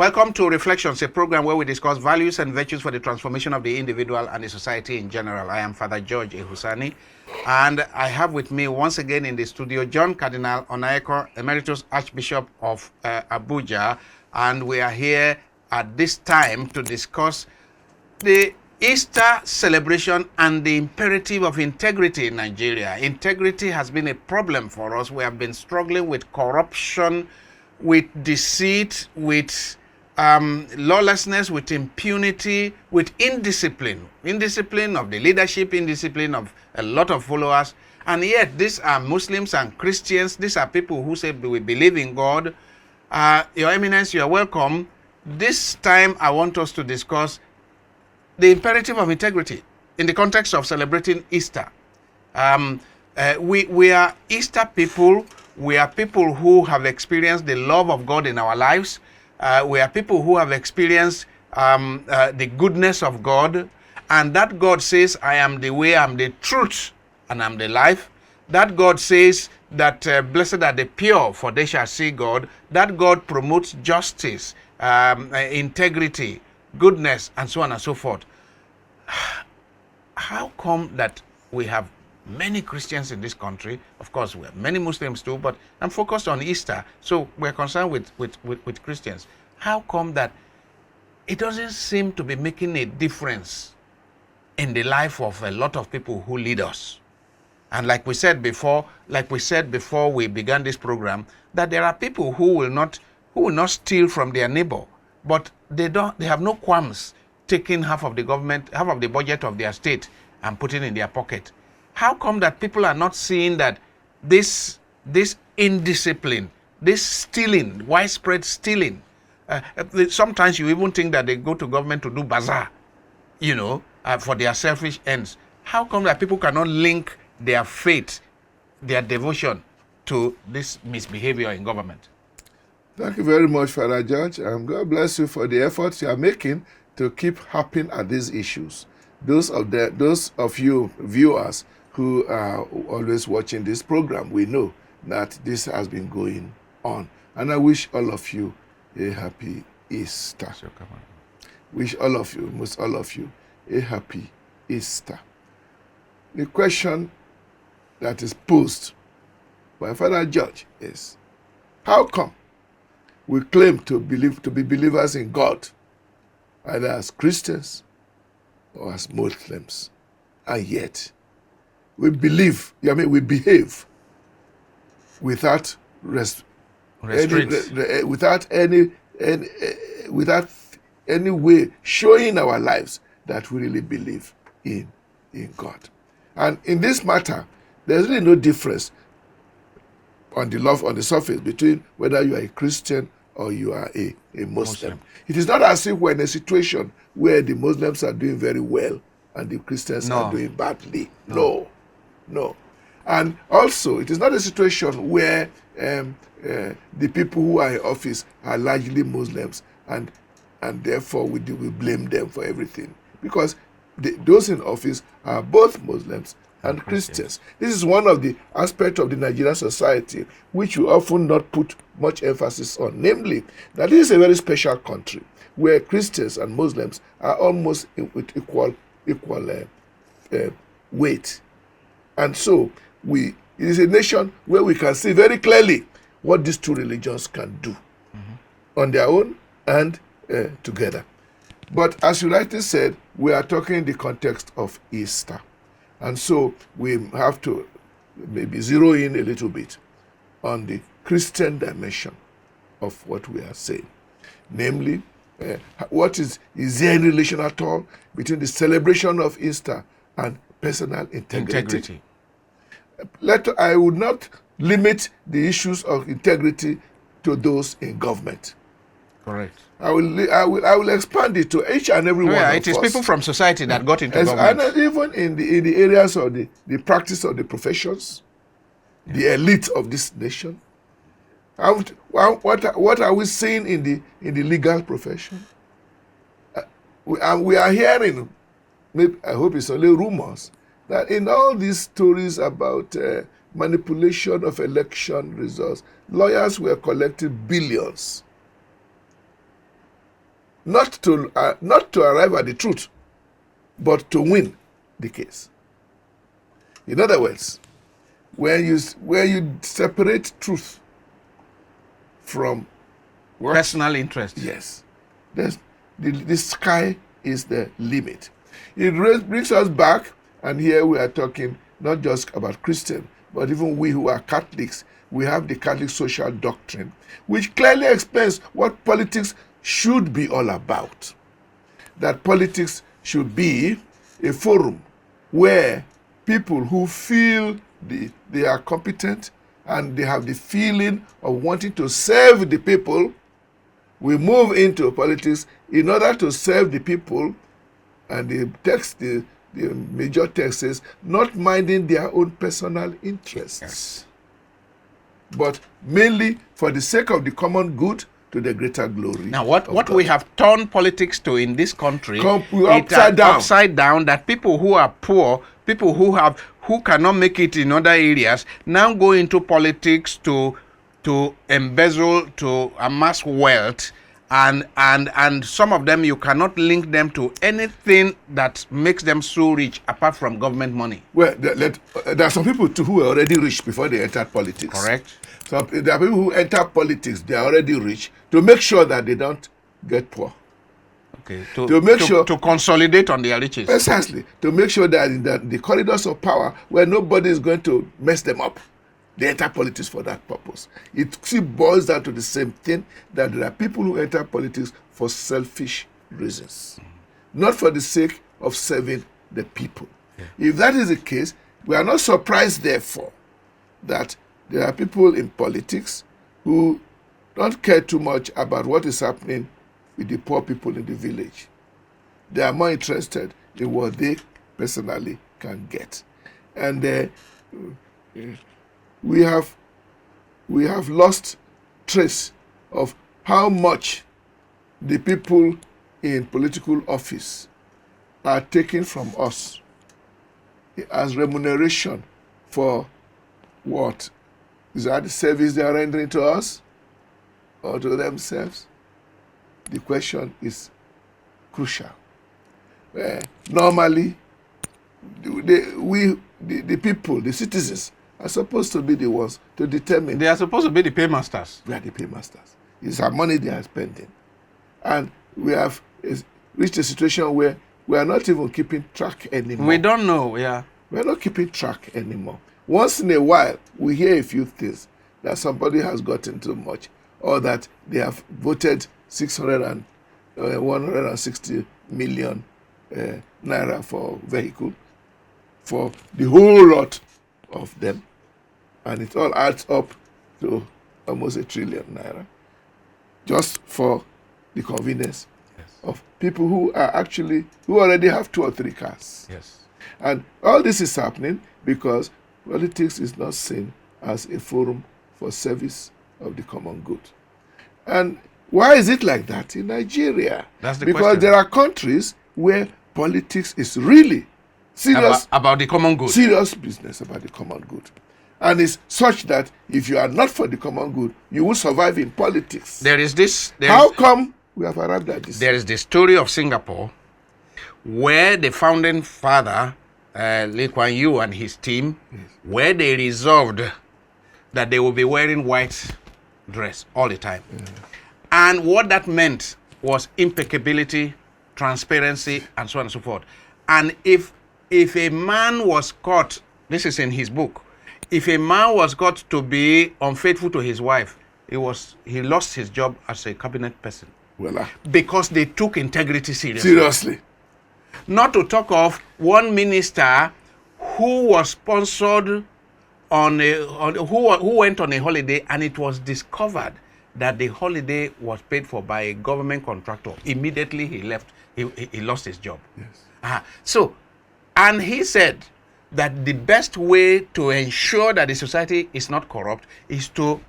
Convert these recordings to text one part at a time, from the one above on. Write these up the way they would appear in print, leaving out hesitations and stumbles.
Welcome to Reflections, a program where we discuss values and virtues for the transformation of the individual and the society in general. I am Father George Ehusani, and I have with me once again in the studio John Cardinal Onaiyekan, Emeritus Archbishop of Abuja, and we are here at this time to discuss the Easter celebration and the imperative of integrity in Nigeria. Integrity has been a problem for us. We have been struggling with corruption, with deceit, with lawlessness, with impunity, with indiscipline of the leadership, indiscipline of a lot of followers. And yet these are Muslims and Christians. These are people who say we believe in God. Your Eminence, you are welcome. This time I want us to discuss the imperative of integrity in the context of celebrating Easter. We are Easter people. We are people who have experienced the love of God in our lives. We are people who have experienced the goodness of God, and that God says, I am the way, I am the truth, and I am the life. That God says that blessed are the pure, for they shall see God. That God promotes justice, integrity, goodness, and so on and so forth. How come that we have many Christians in this country? Of course, we have many Muslims too, but I'm focused on Easter, so we're concerned with Christians. How come that it doesn't seem to be making a difference in the life of a lot of people who lead us? And like we said before we began this program, that there are people who will not steal from their neighbor, but they have no qualms taking half of the budget of their state and putting in their pocket. How come that people are not seeing that this indiscipline, this stealing, widespread stealing, sometimes you even think that they go to government to do bazaar, for their selfish ends. How come that people cannot link their faith, their devotion to this misbehavior in government? Thank you very much, Father George, and God bless you for the efforts you are making to keep harping at these issues. Those of you viewers who are always watching this program, we know that this has been going on. And I wish all of you a happy Easter. Wish all of you, most all of you, a happy Easter. The question that is posed by Father George is, how come we claim to be believers in God, either as Christians or as Muslims, and yet we behave without without any way showing our lives that we really believe in God. And in this matter, there's really no difference on the surface between whether you are a Christian or you are a Muslim. It is not as if we're in a situation where the Muslims are doing very well and the Christians are doing badly. No. And also, it is not a situation where the people who are in office are largely Muslims and therefore we blame them for everything. Because those in office are both Muslims and Christians. This is one of the aspects of the Nigerian society which we often not put much emphasis on, namely that this is a very special country where Christians and Muslims are almost with equal weight. And so it is a nation where we can see very clearly what these two religions can do on their own and together. But as you rightly said, we are talking in the context of Easter. And so we have to maybe zero in a little bit on the Christian dimension of what we are saying. Namely, is there any relation at all between the celebration of Easter and personal integrity? I would not limit the issues of integrity to those in government. Correct. I will expand it to each and every one of us. It is people from society that got into government. And even in the areas of the practice of the professions, the elite of this nation. What are we seeing in the legal profession? We are hearing, maybe, I hope it's only rumors, that in all these stories about manipulation of election results, lawyers were collecting billions not to arrive at the truth, but to win the case. In other words, when you separate truth from what? Personal interest. Yes, the sky is the limit. It brings us back, and here we are talking not just about Christians, but even we who are Catholics. We have the Catholic social doctrine, which clearly explains what politics should be all about. That politics should be a forum where people who feel they are competent and they have the feeling of wanting to serve the people will move into politics in order to serve the people. And the major text says, not minding their own personal interests. Yes. But mainly for the sake of the common good, to the greater glory. Now, what we have turned politics to in this country, upside down, that people who are poor, people who cannot make it in other areas, now go into politics to embezzle, to amass wealth, and some of them you cannot link them to anything that makes them so rich apart from government money. Well, there are some people too who were already rich before they entered politics. Correct. So there are people who enter politics, they are already rich, to make sure that they don't get poor. Okay. To consolidate on their riches. Precisely. To make sure that in the corridors of power where nobody is going to mess them up, they enter politics for that purpose. It still boils down to the same thing, that there are people who enter politics for selfish reasons, not for the sake of serving the people. Yeah. If that is the case, we are not surprised, therefore, that there are people in politics who don't care too much about what is happening with the poor people in the village. They are more interested in what they personally can get. And we have lost trace of how much the people in political office are taking from us as remuneration for what? Is that the service they are rendering to us or to themselves? The question is crucial. Normally, the people, the citizens, are supposed to be the ones to determine. They are supposed to be the paymasters. We are the paymasters. It's our money they are spending. And we have reached a situation where we are not even keeping track anymore. We don't know, yeah. We are not keeping track anymore. Once in a while, we hear a few things that somebody has gotten too much, or that they have voted 160 million naira for vehicle, for the whole lot of them, and it all adds up to almost 1 trillion naira, just for the convenience of people who already have 2 or 3 cars. Yes. And all this is happening because politics is not seen as a forum for service of the common good. And why is it like that in Nigeria? That's the because question. There are countries where politics is really serious about the common good. Serious business about the common good. And it's such that if you are not for the common good, you will survive in politics. How come we have arrived at this? There is the story of Singapore, where the founding father, Lee Kuan Yew and his team, where they resolved that they will be wearing white dress all the time. And what that meant was impeccability, transparency, and so on and so forth. And if a man was caught, this is in his book, if a man was caught to be unfaithful to his wife, he lost his job as a cabinet person. Because they took integrity seriously. Not to talk of one minister who was sponsored who went on a holiday, and it was discovered that the holiday was paid for by a government contractor. Immediately he left. He lost his job. Yes. And he said that the best way to ensure that the society is not corrupt is to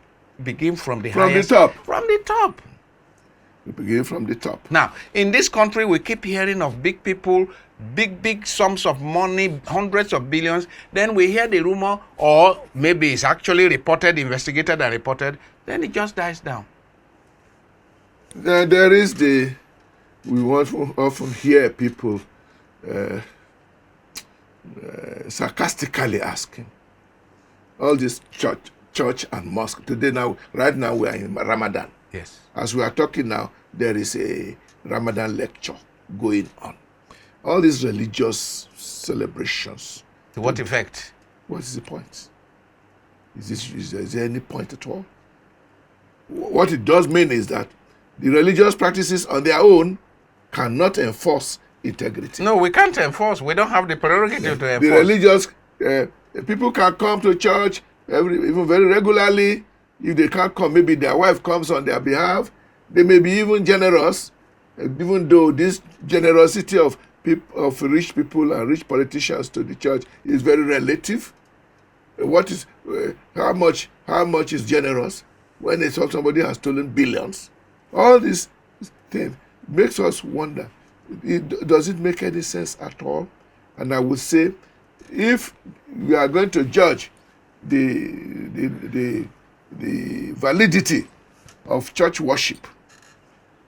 begin from the top. From the top. We begin from the top. Now, in this country, we keep hearing of big people, big sums of money, hundreds of billions. Then we hear the rumor, or maybe it's actually reported, investigated and reported. Then it just dies down. There is the we often hear people sarcastically asking, all this church and mosque. Today now, right now we are in Ramadan. Yes. As we are talking now, there is a Ramadan lecture going on. All these religious celebrations. To what effect? What is the point? Is there any point at all? What it does mean is that the religious practices on their own cannot enforce integrity. No, we can't enforce. We don't have the prerogative to enforce. The religious people can come to church even very regularly. If they can't come, maybe their wife comes on their behalf. They may be even generous, even though this generosity of rich people and rich politicians to the church is very relative. What is how much is generous when it's somebody has stolen billions? All these things makes us wonder. Does it make any sense at all? And I would say, if we are going to judge the validity of church worship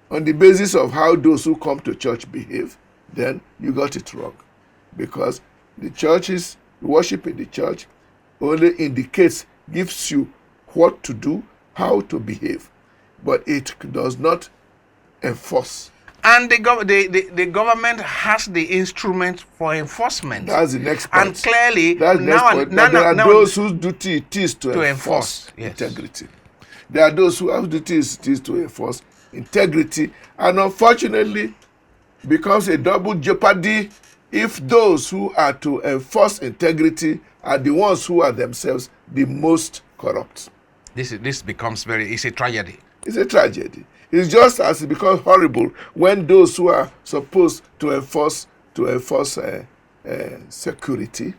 on the basis of how those who come to church behave, then you got it wrong. Because the worship in the church only gives you what to do, how to behave, but it does not enforce. And the government has the instrument for enforcement. That's the next point. And clearly, there are those whose duty it is to enforce integrity. There are those whose duty it is to enforce integrity, and unfortunately, becomes a double jeopardy if those who are to enforce integrity are the ones who are themselves the most corrupt. This becomes it's a tragedy. It's a tragedy. It's just as it becomes horrible when those who are supposed to enforce security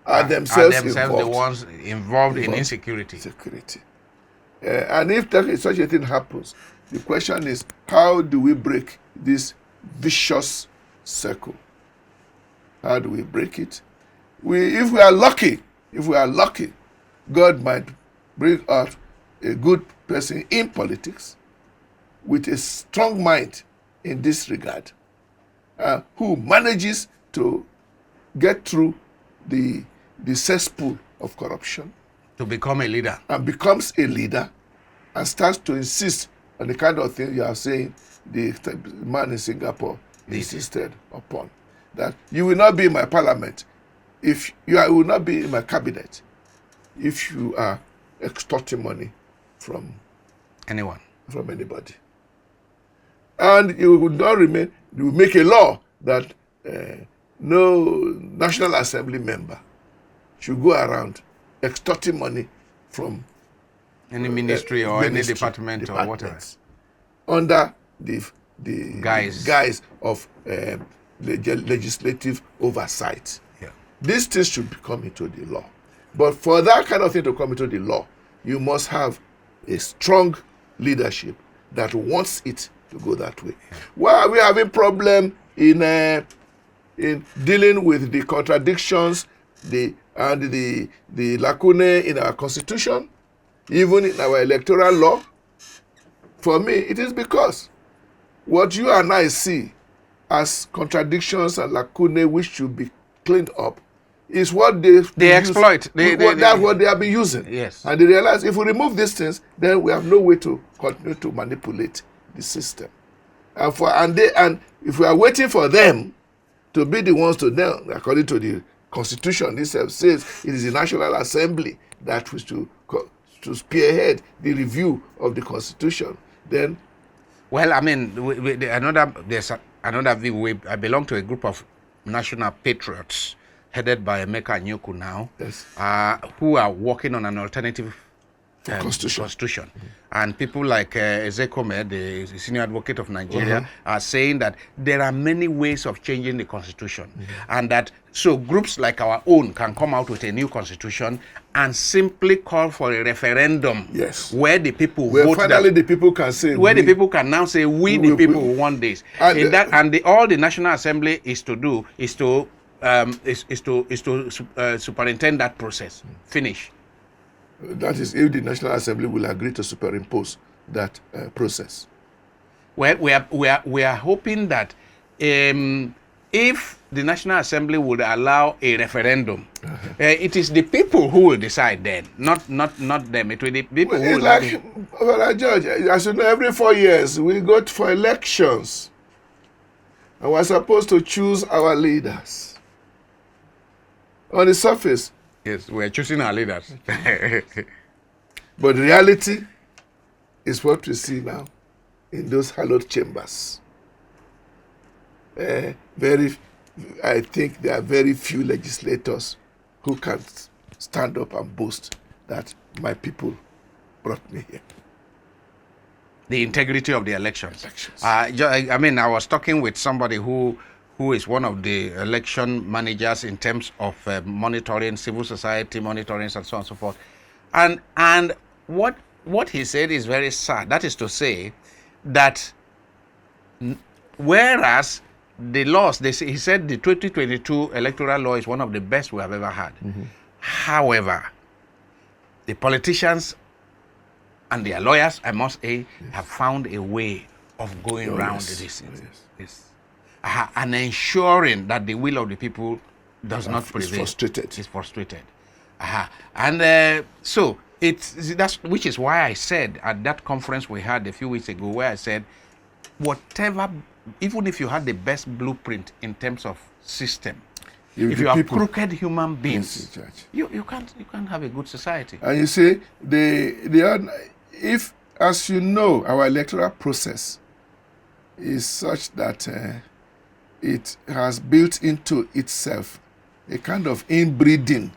are themselves involved. The ones involved in insecurity. And if such a thing happens, the question is, how do we break this vicious circle? How do we break it? If we are lucky, God might bring out a good person in politics with a strong mind in this regard, who manages to get through the cesspool of corruption, to become a leader, and becomes a leader, and starts to insist on the kind of thing you are saying the man in Singapore insisted upon, that you will not be in my parliament, will not be in my cabinet if you are extorting money from anybody. And you will not remain, you will make a law that no National Assembly member should go around extorting money from any ministry or any department or whatever, under the guise of legislative oversight. Yeah. These things should come into the law. But for that kind of thing to come into the law, you must have a strong leadership that wants it to go that way. Why are we having problem in dealing with the contradictions, the lacunae in our constitution, even in our electoral law? For me, it is because what you and I see as contradictions and lacunae which should be cleaned up is what they exploit. That's what they have been using. Yes. And they realize if we remove these things, then we have no way to continue to manipulate the system. And if we are waiting for them to be the ones to know, according to the Constitution itself says it is the National Assembly that was to spearhead the review of the Constitution. Then, well, I mean, there's another view. I belong to a group of national patriots headed by Emeka Anyoku now, yes, who are working on an alternative constitution. Mm-hmm. And people like Ezekome, the senior advocate of Nigeria, are saying that there are many ways of changing the constitution, and that so groups like our own can come out with a new constitution and simply call for a referendum, yes, where the people vote. Finally, the people can say, the people can now say, we the people want this. And all the National Assembly is to do is to superintend that process. Finish. That is, if the National Assembly will agree to superimpose that process. Well, we are hoping that if the National Assembly would allow a referendum, it is the people who will decide then, not them. It will be the people who It's will like, well, Judge, as you know, every 4 years we go for elections. And we're supposed to choose our leaders. On the surface. Yes, we're choosing our leaders. But the reality is what we see now in those hallowed chambers. I think there are very few legislators who can stand up and boast that my people brought me here. The integrity of the elections. Elections. I mean, I was talking with somebody who is one of the election managers in terms of monitoring, civil society monitoring, and so on and so forth. And what he said is very sad. That is to say that whereas the laws, he said the 2022 electoral law is one of the best we have ever had. However, the politicians and their lawyers, I must say, have found a way of going around this. And ensuring that the will of the people does not prevail. It's frustrated. And so that's which is why I said at that conference we had a few weeks ago, where I said, whatever, even if you had the best blueprint in terms of system, if you have crooked human beings, you can't have a good society. And you see, if, as you know, our electoral process is such that it has built into itself a kind of inbreeding.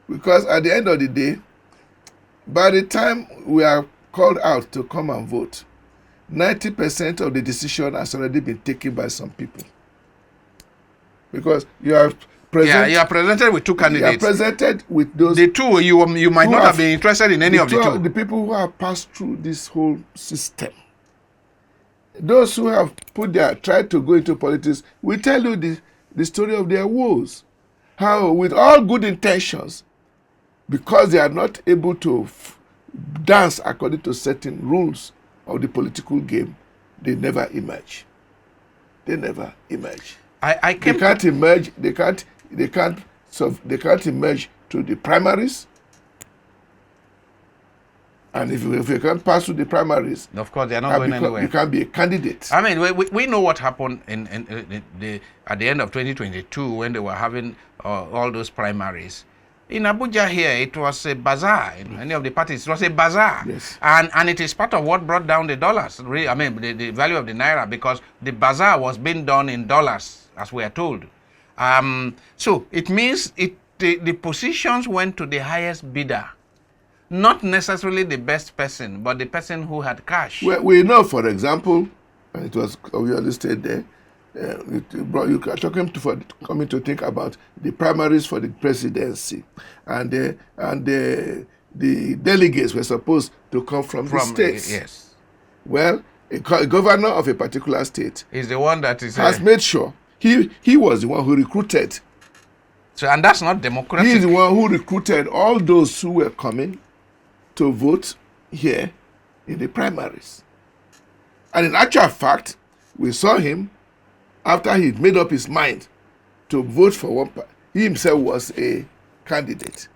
Because at the end of the day, by the time we are called out to come and vote, 90% of the decision has already been taken by some people. Because you are you are presented with two candidates. You are presented with those. The two, you might not have been interested in any of the two. The people who have passed through this whole system. Those who have tried to go into politics will tell you the story of their woes. How, with all good intentions, because they are not able to dance according to certain rules of the political game, they never emerge. They never emerge. They can't emerge. They can't emerge to the primaries. And if you can't pass through the primaries, of course they are not going anywhere. You can't be a candidate. I mean, we know what happened at the end of 2022 when they were having all those primaries. In Abuja here, it was a bazaar. In any of the parties, it was a bazaar. Yes. And it is part of what brought down the dollars. Really, I mean, the value of the naira, because the bazaar was being done in dollars, as we are told. So it means the positions went to the highest bidder. Not necessarily the best person, but the person who had cash. We know, for example, and it was obviously stated there, you are coming to think about the primaries for the presidency, and the delegates were supposed to come from the states. Yes. Well, a governor of a particular state is the one that has made sure he was the one who recruited. So, and that's not democratic. He is the one who recruited all those who were coming to vote here in the primaries. And in actual fact, we saw him after he'd made up his mind to vote for one party. He himself was a candidate.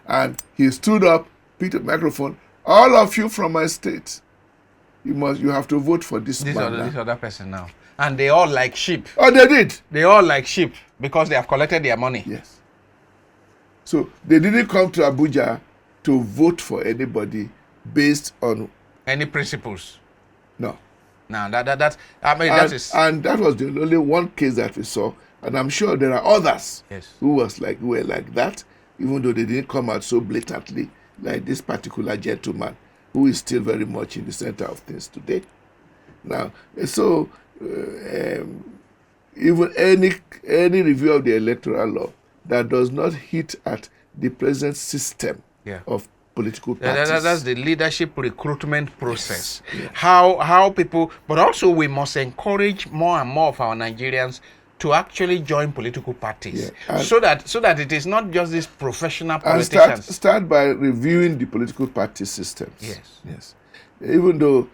And he stood up, picked up the microphone, all of you from my state, you have to vote for this man. This other person now. And they all like sheep. Oh, they did. They all like sheep because they have collected their money. Yes. So they didn't come to Abuja to vote for anybody based on any principles. No. Now that and that was the only one case that we saw, and I'm sure there are others who were like that, even though they didn't come out so blatantly like this particular gentleman, who is still very much in the center of things today. Now, so even any review of the electoral law that does not hit at the present system of political parties. That's the leadership recruitment process. Yes. How people, but also we must encourage more and more of our Nigerians to actually join political parties, Yeah, so that it is not just these professional And politicians. start by reviewing the political party systems. Yes. Even though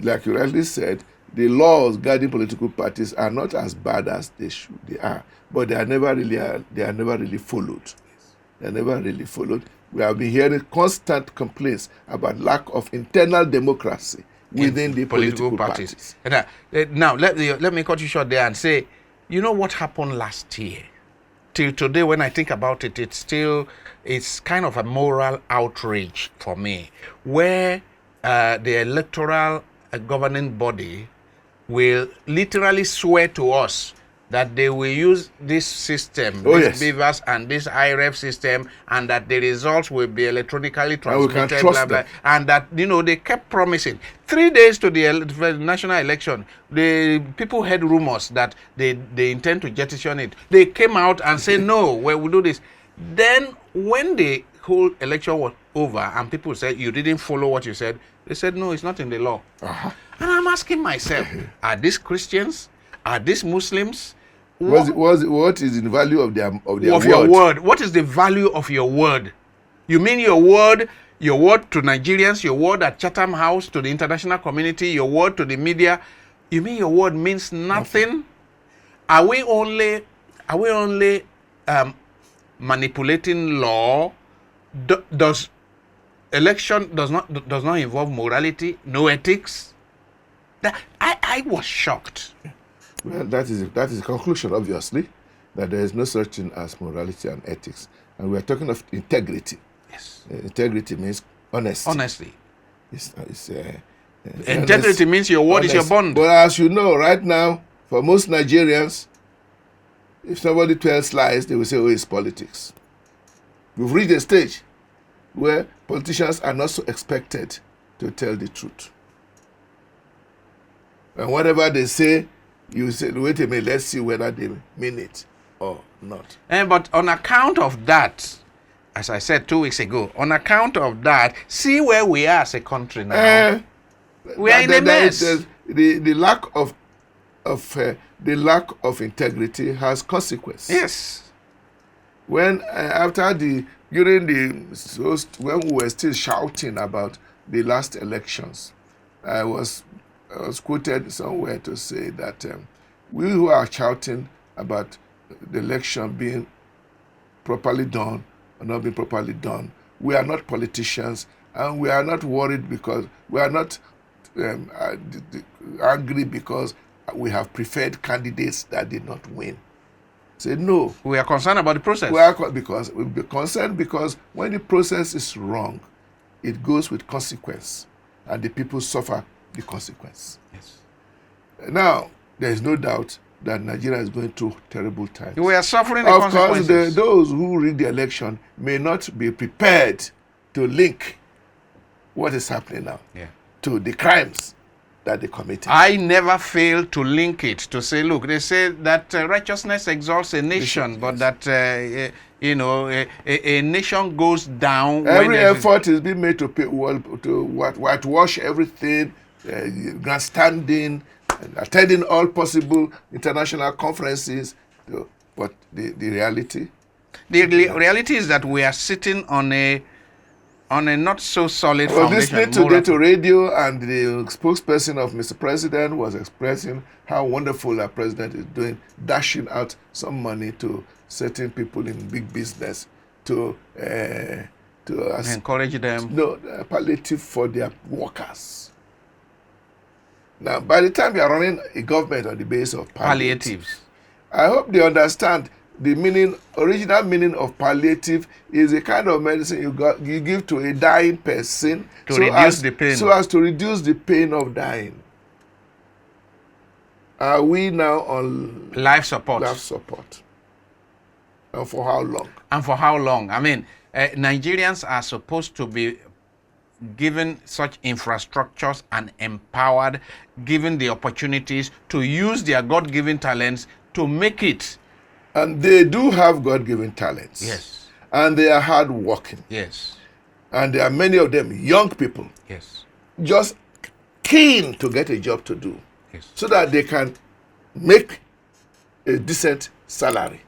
like you rightly said, the laws guiding political parties are not as bad as they are, but they are never really followed. They are never really followed. We have been hearing constant complaints about lack of internal democracy within the political parties. Now, let me cut you short there and say, you know what happened last year? Till today, when I think about it, it's kind of a moral outrage for me, where the electoral governing body will literally swear to us that they will use this system, Beavers and this IREF system, and that the results will be electronically transmitted, and we can trust them. and that they kept promising. 3 days to the national election, the people heard rumors that they intend to jettison it. They came out and said, no, we'll do this. Then when the whole election was over and people said, you didn't follow what you said, they said, no, it's not in the law. And I'm asking myself, are these Christians? Are these Muslims? What is the value of your word? What is the value of your word? You mean your word to Nigerians, your word at Chatham House, to the international community, your word to the media? You mean your word means nothing? Are we only manipulating law? Does election does not involve morality, no ethics? I was shocked. Well, that is the conclusion, obviously, that there is no such thing as morality and ethics. And we are talking of integrity. Yes. Integrity means honesty. Honesty. Integrity means your word is your bond. But as you know, right now, for most Nigerians, if somebody tells lies, they will say, oh, it's politics. We've reached a stage where politicians are not so expected to tell the truth. And whatever they say, you say, wait a minute, let's see whether they mean it or not. But on account of that, as I said 2 weeks ago, on account of that, see where we are as a country now. We are in a mess. The lack of integrity has consequences. Yes. When when we were still shouting about the last elections, I was quoted somewhere to say that we who are shouting about the election being properly done or not being properly done, we are not politicians, and we are not worried because we are not angry because we have preferred candidates that did not win. Say no. We are concerned about the process. We'll be concerned because when the process is wrong, it goes with consequence, and the people suffer the consequence. Yes. Now, there is no doubt that Nigeria is going through terrible times. We are suffering the consequences. Of course, those who read the election may not be prepared to link what is happening now to the crimes that they committed. I never fail to link it, to say, look, they say that righteousness exalts a nation, but that a nation goes down. Every effort is being made to whitewash everything, grandstanding, attending all possible international conferences. But the reality? The reality is that we are sitting on a not so solid foundation. Listening today to radio, and the spokesperson of Mr. President was expressing how wonderful our president is doing, dashing out some money to certain people in big business to encourage them. No, palliative for their workers. Now, by the time you are running a government on the basis of palliatives, I hope they understand the original meaning of palliative is a kind of medicine you give to a dying person to reduce the pain. So as to reduce the pain of dying. Are we now on life support? Life support. And for how long? I mean, Nigerians are supposed to be given such infrastructures and empowered, given the opportunities to use their God-given talents to make it. And they do have God-given talents. Yes. And they are hard-working. Yes. And there are many of them young people. Yes. Just keen to get a job to do. Yes. So that they can make a decent salary.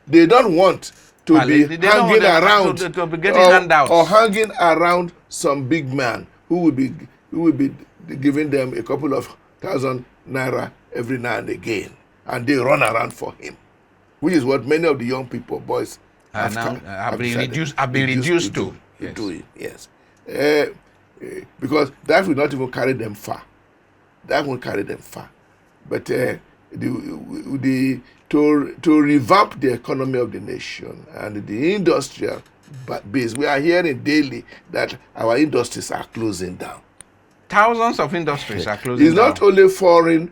They don't want to Well, be they don't hanging want around to be getting handouts. or hanging around some big man who will be giving them a couple of thousand naira every now and again, and they run around for him, which is what many of the young people, boys, Have been reduced to. Yes. do it. Yes, because that will not even carry them far. That won't carry them far. But to revamp the economy of the nation and the industrial base, we are hearing daily that our industries are closing down. Thousands of industries are closing It's down. not only foreign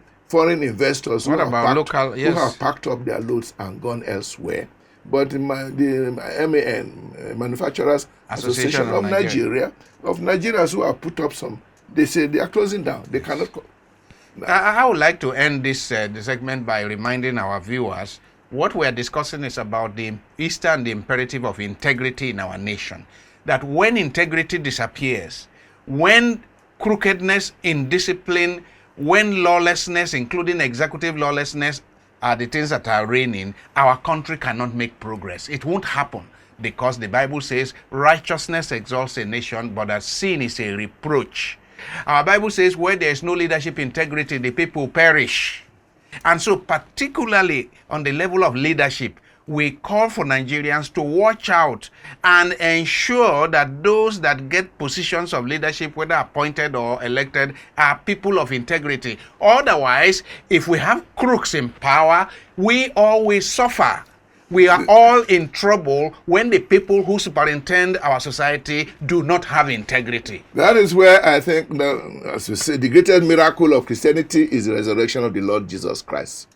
investors What about local? Yes. who have packed up their loads and gone elsewhere, but the MAN, Manufacturers Association of Nigeria, of Nigerians who have put up some, they say they are closing down. They cannot. I would like to end this the segment by reminding our viewers what we are discussing is about the Easter and the imperative of integrity in our nation. That when integrity disappears, when crookedness, indiscipline, when lawlessness, including executive lawlessness, are the things that are reigning, our country cannot make progress. It won't happen because the Bible says righteousness exalts a nation, but that sin is a reproach. Our Bible says where there is no leadership integrity, the people perish. And so particularly on the level of leadership, we call for Nigerians to watch out and ensure that those that get positions of leadership, whether appointed or elected, are people of integrity. Otherwise, if we have crooks in power, we always suffer. We are all in trouble when the people who superintend our society do not have integrity. That is where I think, as we say, the greatest miracle of Christianity is the resurrection of the Lord Jesus Christ.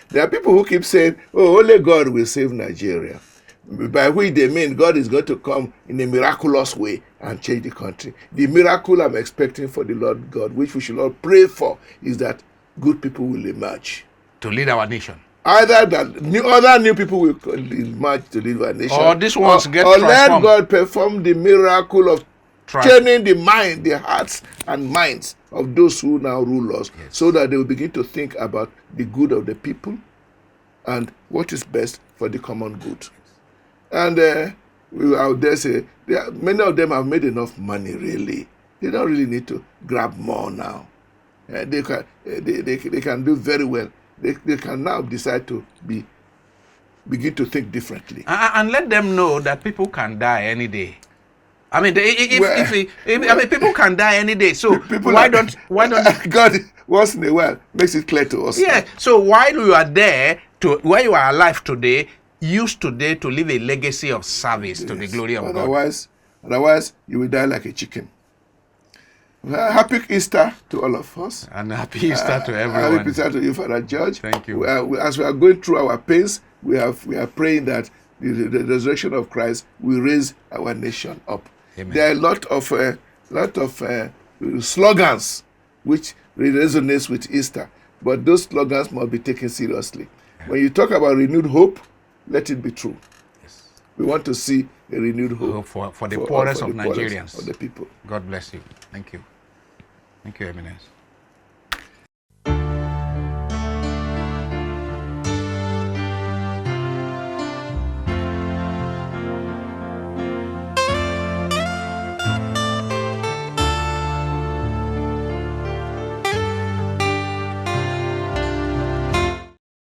There are people who keep saying, oh, only God will save Nigeria. By which they mean God is going to come in a miraculous way and change the country. The miracle I'm expecting for the Lord God, which we should all pray for, is that good people will emerge To lead our nation. Either that other new people will emerge to lead our nation, Or these ones get or let transformed. God perform the miracle of changing the mind, the hearts and minds of those who now rule us, so that they will begin to think about the good of the people and what is best for the common good. And I dare say, many of them have made enough money, really. They don't really need to grab more now. They can do very well. They can now decide to begin to think differently. And let them know that people can die any day. I mean, people can die any day. So why don't God once in a while makes it clear to us? Yeah. So while you are while you are alive today, use today to leave a legacy of service to the glory of God. Otherwise, you will die like a chicken. Happy Easter to all of us. And happy Easter to everyone. Happy Easter to you, Father George. Thank you. As we are going through our pains, we are praying that the resurrection of Christ will raise our nation up. Amen. There are a lot of slogans which resonates with Easter, but those slogans must be taken seriously. When you talk about renewed hope, let it be true. Yes. We want to see a renewed hope for the poorest of Nigerians. Of the people. God bless you. Thank you. Thank you, Eminence.